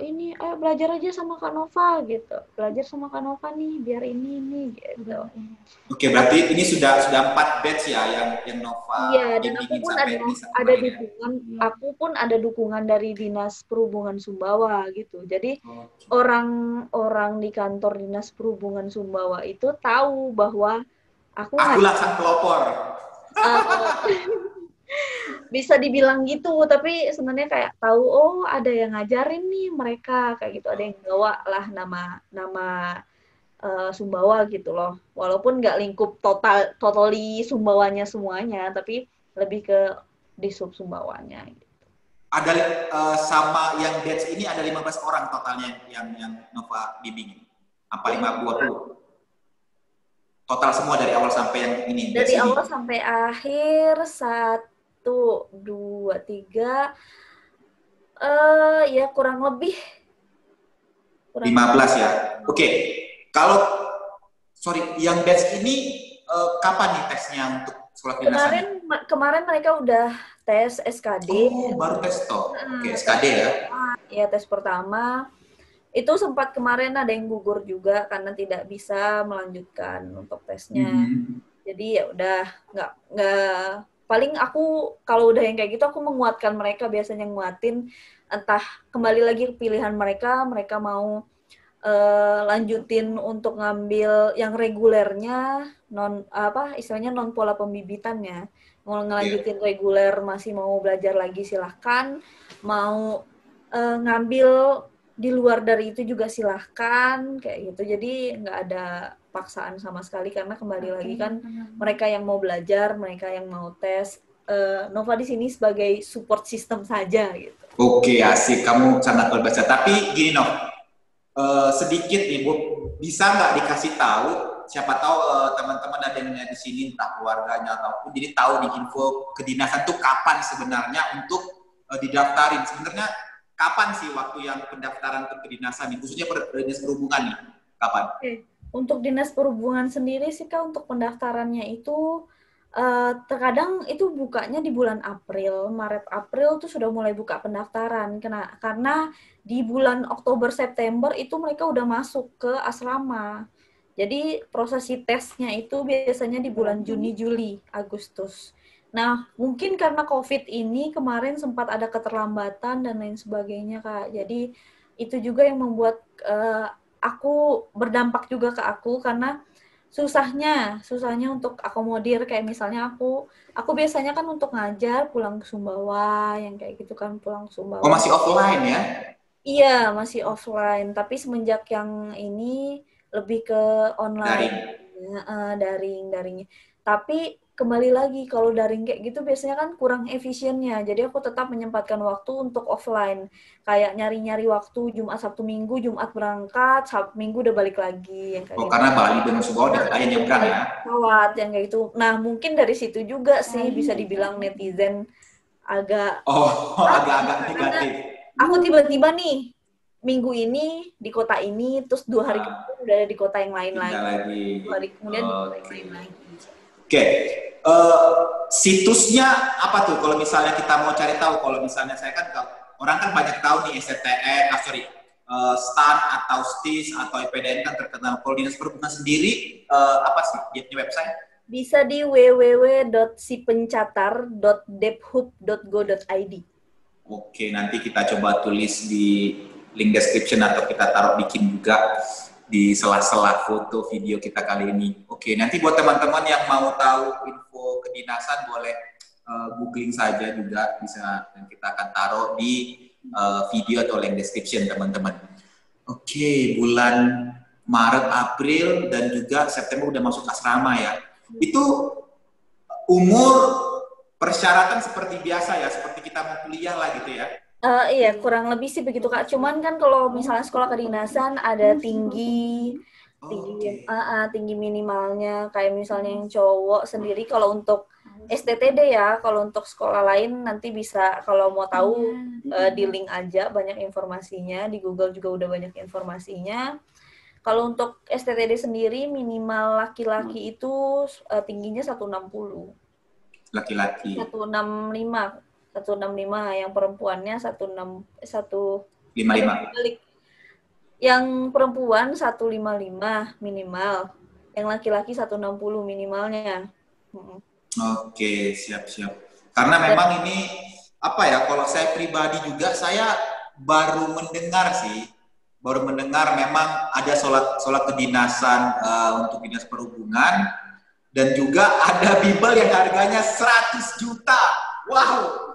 ini ayo belajar aja sama Kak Nova gitu, belajar sama Kak Nova nih biar ini gitu. Oke, berarti ini sudah 4 batch ya yang Nova. Iya, dan aku pun aku pun ada dukungan dari Dinas Perhubungan Sumbawa gitu. Jadi orang-orang di kantor Dinas Perhubungan Sumbawa itu tahu bahwa aku langsung pelopor. Bisa dibilang gitu, tapi sebenarnya kayak tahu ada yang ngajarin nih mereka kayak gitu, ada yang bawa lah nama Sumbawa gitu loh, walaupun nggak lingkup totally Sumbawanya semuanya, tapi lebih ke di sub Sumbawanya gitu. Ada sama yang batch ini ada 15 orang totalnya yang Nova bimbing, apa 20? Total semua dari awal sampai yang ini. Dari awal sampai akhir 1, 2, 3 ya kurang lebih 15 ya. Oke. Kalau yang batch ini kapan nih tesnya untuk sekolah kedinasan? Kemarin mereka udah tes SKD. Baru tes toh. Oke, SKD ya. Ya, tes pertama. Itu sempat kemarin ada yang gugur juga karena tidak bisa melanjutkan untuk tesnya. Jadi ya udah paling aku kalau udah yang kayak gitu aku menguatkan mereka, biasanya nguatin, entah kembali lagi ke pilihan mereka mau lanjutin untuk ngambil yang regulernya, istilahnya non pola pembibitannya, mau ngelanjutin reguler masih mau belajar lagi silahkan, mau ngambil di luar dari itu juga silahkan, kayak gitu. Jadi nggak ada paksaan sama sekali, karena kembali lagi kan mereka yang mau belajar, mereka yang mau tes. Nova di sini sebagai support system saja gitu. Oke, asik. Kamu sangat luar biasa. Tapi gini, Nov, sedikit nih, Bu, bisa nggak dikasih tahu? Siapa tahu teman-teman ada yang di sini, entah keluarganya ataupun, jadi tahu di info kedinasan tuh kapan sebenarnya untuk didaftarin. Sebenarnya kapan sih waktu yang pendaftaran ke kedinasan nih, khususnya dinas perhubungan nih, kapan? Oke. Untuk dinas perhubungan sendiri sih Kak, untuk pendaftarannya itu terkadang itu bukanya di bulan April, Maret-April tuh sudah mulai buka pendaftaran. Karena di bulan Oktober-September itu mereka udah masuk ke asrama. Jadi prosesi tesnya itu biasanya di bulan Juni, Juli, Agustus. Nah, mungkin karena COVID ini kemarin sempat ada keterlambatan dan lain sebagainya, Kak. Jadi itu juga yang membuat aku berdampak juga ke aku, karena susahnya untuk akomodir. Kayak misalnya aku biasanya kan untuk ngajar pulang ke Sumbawa, yang kayak gitu kan, pulang ke Sumbawa. Oh, masih offline ya? Iya, masih offline. Tapi semenjak yang ini lebih ke online, daringnya. Tapi kembali lagi, kalau daring kayak gitu biasanya kan kurang efisiennya. Jadi aku tetap menyempatkan waktu untuk offline. Kayak nyari-nyari waktu Jumat, Sabtu, Minggu, Jumat berangkat, Sabtu, Minggu udah balik lagi. Yang kayak gitu. Karena Bali dengan Sumbawa udah kayak nyebrang ya? Pesawat, yang kayak gitu. Nah, mungkin dari situ juga sih bisa dibilang netizen agak... agak-agak negatif. Aku tiba-tiba nih, minggu ini di kota ini, terus 2 hari kemudian udah ada di kota yang lain lagi. 2 hari kemudian di kota yang lain lagi. Oke. Situsnya apa tuh kalau misalnya kita mau cari tahu? Kalau misalnya saya kan, orang kan banyak tahu nih STTN, STAN atau STIS atau IPDN kan terkenal. Kalau dinas perhubungan sendiri, apa sih di website? Bisa di www.sipencatar.debhub.go.id. Oke, nanti kita coba tulis di link description atau kita taruh bikin juga di sela-sela foto video kita kali ini. Oke, nanti buat teman-teman yang mau tahu info kedinasan boleh googling saja juga bisa, dan kita akan taruh di video atau link description teman-teman. Oke, bulan Maret, April dan juga September udah masuk asrama ya. Itu umur persyaratan seperti biasa ya, seperti kita mau kuliah lah gitu ya. Iya, kurang lebih sih begitu Kak. Cuman kan kalau misalnya sekolah kedinasan ada tinggi minimalnya. Kayak misalnya yang cowok sendiri, kalau untuk STTD ya, kalau untuk sekolah lain nanti bisa, kalau mau tahu di link aja, banyak informasinya. Di Google juga udah banyak informasinya. Kalau untuk STTD sendiri minimal laki-laki itu tingginya 160. Laki-laki. 165, yang perempuannya 155. Yang perempuan 155 minimal, yang laki-laki 160 minimalnya. Oke, siap-siap. Karena memang ini apa ya, kalau saya pribadi juga saya baru mendengar memang ada sholat kedinasan untuk dinas perhubungan, dan juga ada bimbel yang harganya 100 juta. Wow.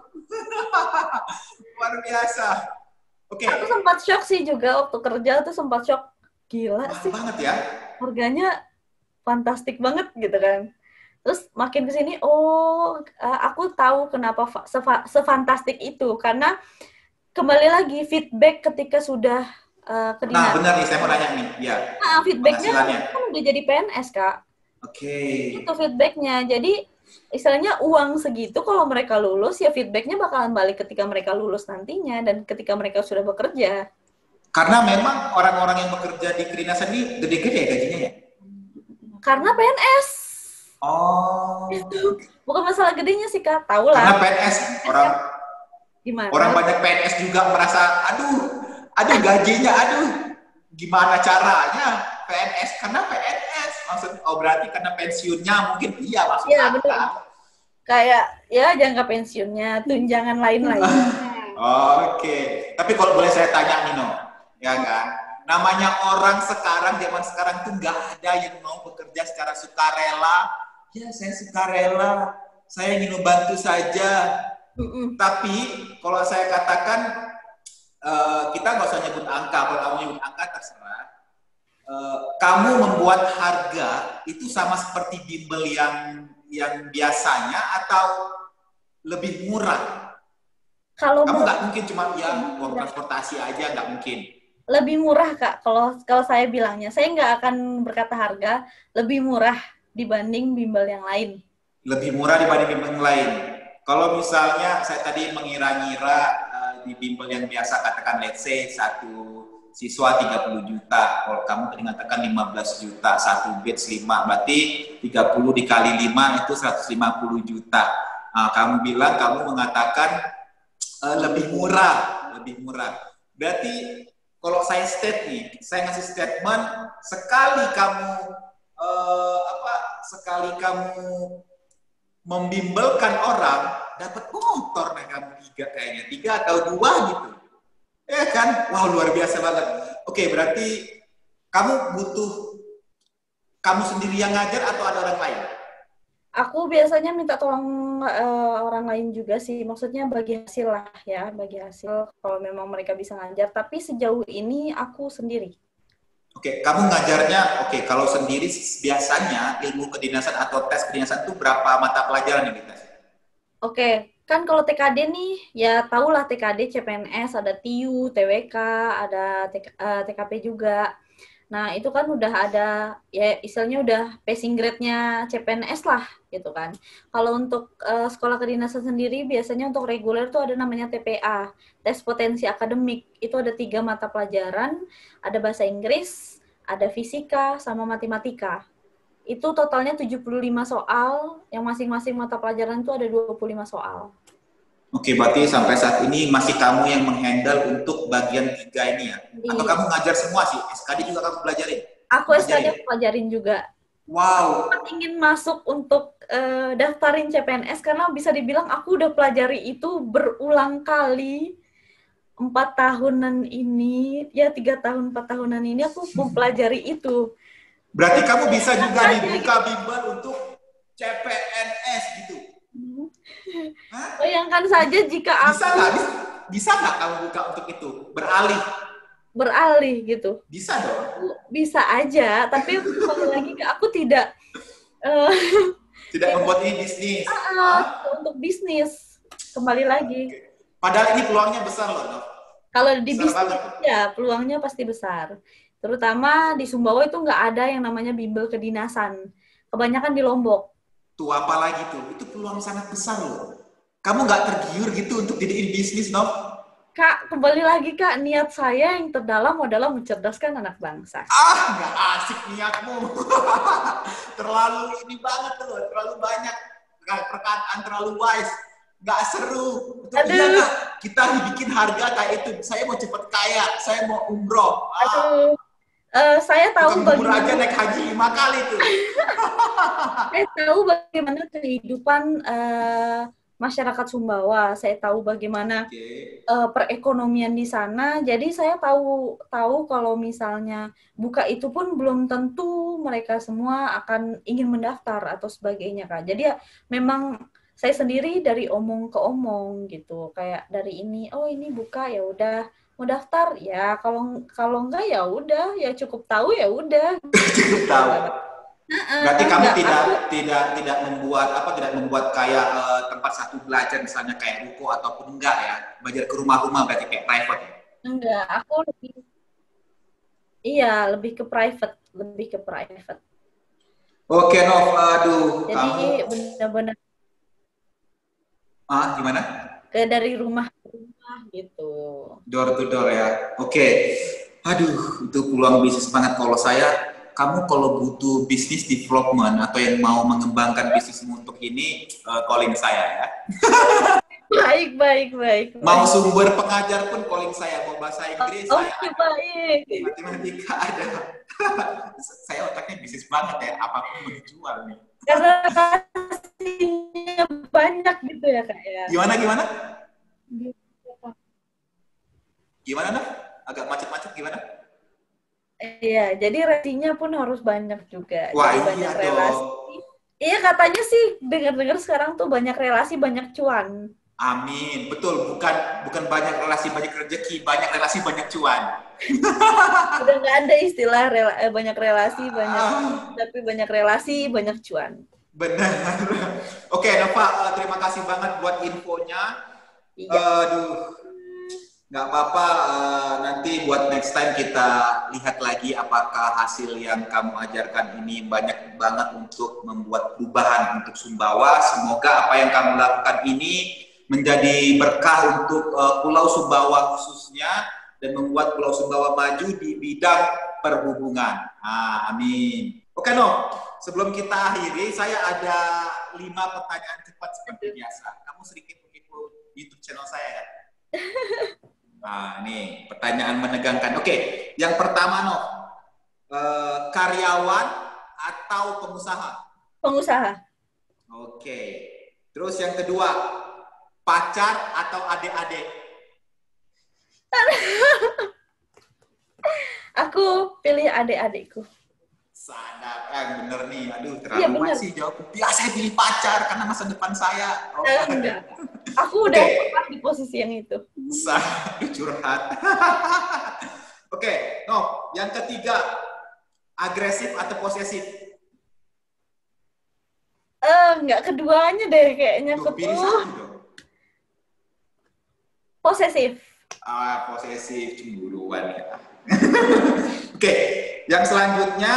Luar biasa. Oke. Aku sempat shock sih juga waktu kerja tuh, sempat shock. Gila sih. Banget ya. Harganya fantastik banget gitu kan. Terus makin kesini, aku tahu kenapa sefantastik itu. Karena kembali lagi feedback ketika sudah kedinasan. Nah benar nih, saya mau nanya nih. Ya. Nah, feedbacknya kan udah jadi PNS Kak. Oke. Itu feedbacknya. Jadi istilahnya uang segitu kalau mereka lulus, ya feedbacknya bakalan balik ketika mereka lulus nantinya dan ketika mereka sudah bekerja. Karena memang orang-orang yang bekerja di kedinasan ini gede-gede gajinya ya? Karena PNS. Itu bukan masalah gedenya sih Kak, tahu lah. Karena PNS, orang banyak PNS juga merasa, aduh gajinya, gimana caranya PNS, karena PNS. Maksud, berarti karena pensiunnya mungkin iya maksudnya. Iya, benar. kayak ya jangka pensiunnya, tunjangan lain-lain. Oke. Tapi kalau boleh saya tanya Nino, ya kan? Namanya orang sekarang, zaman sekarang tuh nggak ada yang mau bekerja secara sukarela. Ya saya sukarela, saya ingin membantu saja. Tapi kalau saya katakan, kita nggak usah nyebut angka. Kalau kamu nyebut angka terserah. Kamu membuat harga itu sama seperti bimbel yang biasanya atau lebih murah? Kalau Kamu nggak mungkin cuma uang transportasi aja, nggak mungkin. lebih murah Kak, kalau saya bilangnya, saya nggak akan berkata harga, lebih murah dibanding bimbel yang lain. Lebih murah dibanding bimbel yang lain. Kalau misalnya saya tadi mengira-ngira di bimbel yang biasa, katakan let's say satu siswa 30 juta, kalau kamu tadi mengatakan 15 juta, satu batch 5, berarti 30 dikali 5 itu 150 juta. Kamu bilang, kamu mengatakan lebih murah. Berarti kalau saya state nih, saya ngasih statement, sekali kamu membimbelkan orang, dapat motor nih kamu 3 kayaknya, 3 atau 2 gitu. Ya kan? Wow, luar biasa banget. Oke, berarti kamu kamu sendiri yang ngajar atau ada orang lain? Aku biasanya minta tolong orang lain juga sih, maksudnya bagi hasil lah ya, bagi hasil kalau memang mereka bisa ngajar, tapi sejauh ini aku sendiri. Oke, kamu ngajarnya, kalau sendiri biasanya ilmu kedinasan atau tes kedinasan itu berapa mata pelajaran yang dites? Oke, kan kalau TKD nih, ya tahulah TKD, CPNS, ada TIU, TWK, ada TKP juga. Nah, itu kan udah ada, ya istilahnya udah passing grade-nya CPNS lah, gitu kan. Kalau untuk sekolah kedinasan sendiri, biasanya untuk reguler tuh ada namanya TPA, tes potensi akademik. Itu ada 3 mata pelajaran, ada bahasa Inggris, ada fisika, sama matematika. Itu totalnya 75 soal, yang masing-masing mata pelajaran itu ada 25 soal. Oke, berarti sampai saat ini masih kamu yang menghandle untuk bagian 3 ini ya? Atau kamu ngajar semua sih? SKD juga kamu pelajarin? Aku SKD pelajarin juga. Wow. Aku ingin masuk untuk daftarin CPNS karena bisa dibilang aku udah pelajari itu berulang kali. 4 tahunan ini, ya 3 tahun, 4 tahunan ini aku mempelajari itu. Berarti kamu bisa juga dibuka bimbel untuk CPNS gitu? Bayangkan saja jika aku... Bisa nggak kamu buka untuk itu? Beralih gitu. Bisa dong? Bisa aja, tapi kembali lagi aku tidak... tidak membuat ini bisnis? Untuk bisnis. Kembali lagi. Padahal ini peluangnya besar loh, Nov. Kalau di bisnis, ya peluangnya pasti besar. Terutama di Sumbawa itu nggak ada yang namanya bimbel kedinasan. Kebanyakan di Lombok. Tuh, apalagi tuh. Itu peluang sangat besar loh. Kamu nggak tergiur gitu untuk jadiin bisnis, Nov? Kak, kembali lagi Kak, niat saya yang terdalam adalah mencerdaskan anak bangsa. Nggak asik niatmu. Terlalu ini banget loh, terlalu banyak. Perkataan terlalu wise. Nggak seru. Iya Kak, kita dibikin harga kayak itu. Saya mau cepet kaya, saya mau umroh. Saya tahu bagaimana aja naik haji 5 kali tuh. Saya tahu bagaimana kehidupan masyarakat Sumbawa. Saya tahu bagaimana perekonomian di sana. Jadi saya tahu kalau misalnya buka itu pun belum tentu mereka semua akan ingin mendaftar atau sebagainya Kak. Jadi ya memang saya sendiri dari omong ke omong gitu. Kayak dari ini, ini buka ya udah. Mau daftar ya, kalau enggak ya udah, ya cukup tahu ya udah. Cukup tahu. Berarti kamu tidak membuat kayak tempat satu belajar misalnya kayak ruko ataupun enggak ya, belajar ke rumah-rumah berarti kayak private ya? Enggak, aku lebih ke private. Oke, Nov, aduh. Jadi benar-benar. Gimana? Dari rumah ke rumah gitu. Door to door ya. Oke. Aduh, itu peluang bisnis banget. Kalau kamu kalau butuh bisnis development atau yang mau mengembangkan bisnismu untuk ini, calling saya ya. Baik. Mau sumber pengajar pun calling saya. Mau bahasa Inggris saya ada. Baik. Matematika ada. Saya otaknya bisnis banget ya. Apapun mau dijual nih. Karena kasihnya banyak gitu ya Kak ya. Gimana? Gimana, Nov? Agak macet-macet gimana? Iya, jadi relasinya pun harus banyak juga. Wah, Jadi iya banyak dong. relasi. Iya, katanya sih dengar-dengar sekarang tuh banyak relasi, banyak cuan. Amin. Betul, bukan banyak relasi, banyak rezeki, banyak relasi, banyak cuan. Udah nggak ada istilah banyak relasi, banyak Ah, tapi banyak relasi, banyak cuan. benar. Oke, Nova, terima kasih banget buat infonya. Iya. Aduh, nggak apa-apa, nanti buat next time kita lihat lagi apakah hasil yang kamu ajarkan ini banyak banget untuk membuat perubahan untuk Sumbawa. Semoga apa yang kamu lakukan ini menjadi berkah untuk Pulau Sumbawa khususnya dan membuat Pulau Sumbawa maju di bidang perhubungan. Amin. Oke, No, sebelum kita akhiri, saya ada 5 pertanyaan cepat seperti biasa. Kamu sedikit mengikuti YouTube channel saya ya? Nah, ini pertanyaan menegangkan. Oke, yang pertama, No, karyawan atau pengusaha? Pengusaha. Oke. Terus yang kedua, pacar atau adik-adik? Aku pilih adik-adikku. Sadap, bener nih. Aduh, Iya, terlalu bener. sih jawab. Biasa saya pilih pacar karena masa depan saya. Oh, Enggak. Aku udah Oke. pernah di posisi yang itu. Curhat. Oke, No, yang ketiga, agresif atau posesif? Enggak, keduanya deh kayaknya. Tuh, pilih satu dong. Posesif. Posesif, cemburuan ya. Oke, yang selanjutnya,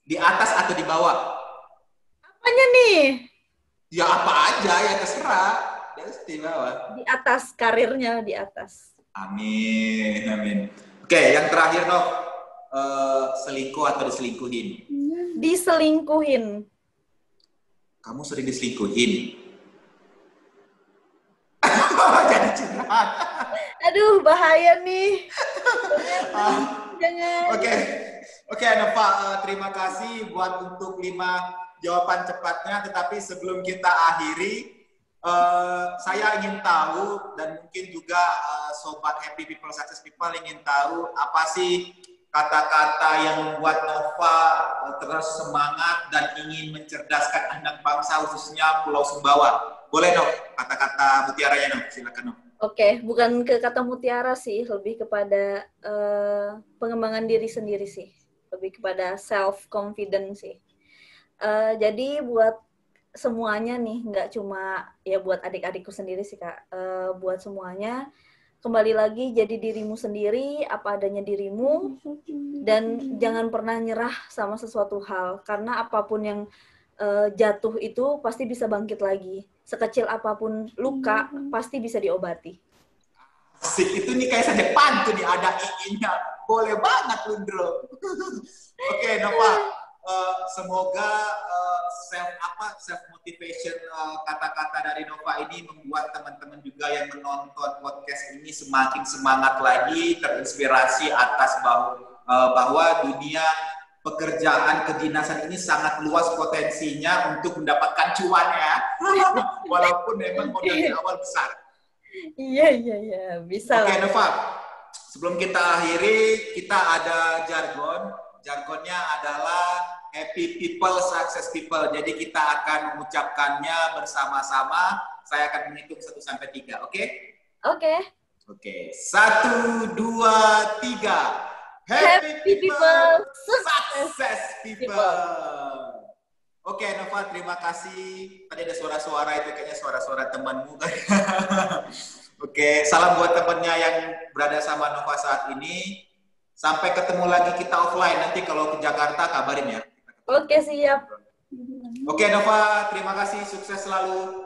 di atas atau di bawah? Apanya nih? Ya apa aja, ya terserah. Di bawah. Di atas, karirnya di atas. Amin, amin. Oke, yang terakhir, No, selingkuh atau diselingkuhin? Diselingkuhin. Kamu sering diselingkuhin? Jadi curhat. Aduh, bahaya nih. Jangan. Oke, Nova, terima kasih buat untuk 5 jawaban cepatnya. Tetapi sebelum kita akhiri, saya ingin tahu dan mungkin juga sobat Happy People, Success People ingin tahu apa sih kata-kata yang membuat Nova terus semangat dan ingin mencerdaskan anak bangsa khususnya Pulau Sumbawa. Boleh, Nov, kata-kata mutiaranya, Nov, silakan, Nov. Oke, bukan ke kata mutiara sih, lebih kepada pengembangan diri sendiri sih, lebih kepada self confidence sih. Jadi buat semuanya nih, nggak cuma ya buat adik-adikku sendiri sih Kak, buat semuanya kembali lagi jadi dirimu sendiri, apa adanya dirimu, dan jangan pernah nyerah sama sesuatu hal, karena apapun yang jatuh itu pasti bisa bangkit lagi. Sekecil apapun luka pasti bisa diobati. Asik, itu nih kayak sajak pantun nih, ada i-nya. Boleh banget, Lundro. Oke, Nova, semoga self motivation kata-kata dari Nova ini membuat teman-teman juga yang menonton podcast ini semakin semangat lagi, terinspirasi atas bahwa dunia pekerjaan kedinasan ini sangat luas potensinya untuk mendapatkan cuan ya. Walaupun memang modal di awal besar. Iya, bisa. Oke, Nova, sebelum kita akhiri, kita ada jargon. Jargonnya adalah Happy People, Success People. Jadi kita akan mengucapkannya bersama-sama. Saya akan menghitung 1 sampai 3, oke? Oke. Oke, 1, 2, 3. Happy people, Success people. Oke, Nova, terima kasih. Tadi ada suara-suara itu, kayaknya suara-suara temanmu. Oke, salam buat temannya yang berada sama Nova saat ini. Sampai ketemu lagi kita offline. Nanti kalau ke Jakarta kabarin ya. Oke, siap. Oke, Nova, terima kasih. Sukses selalu.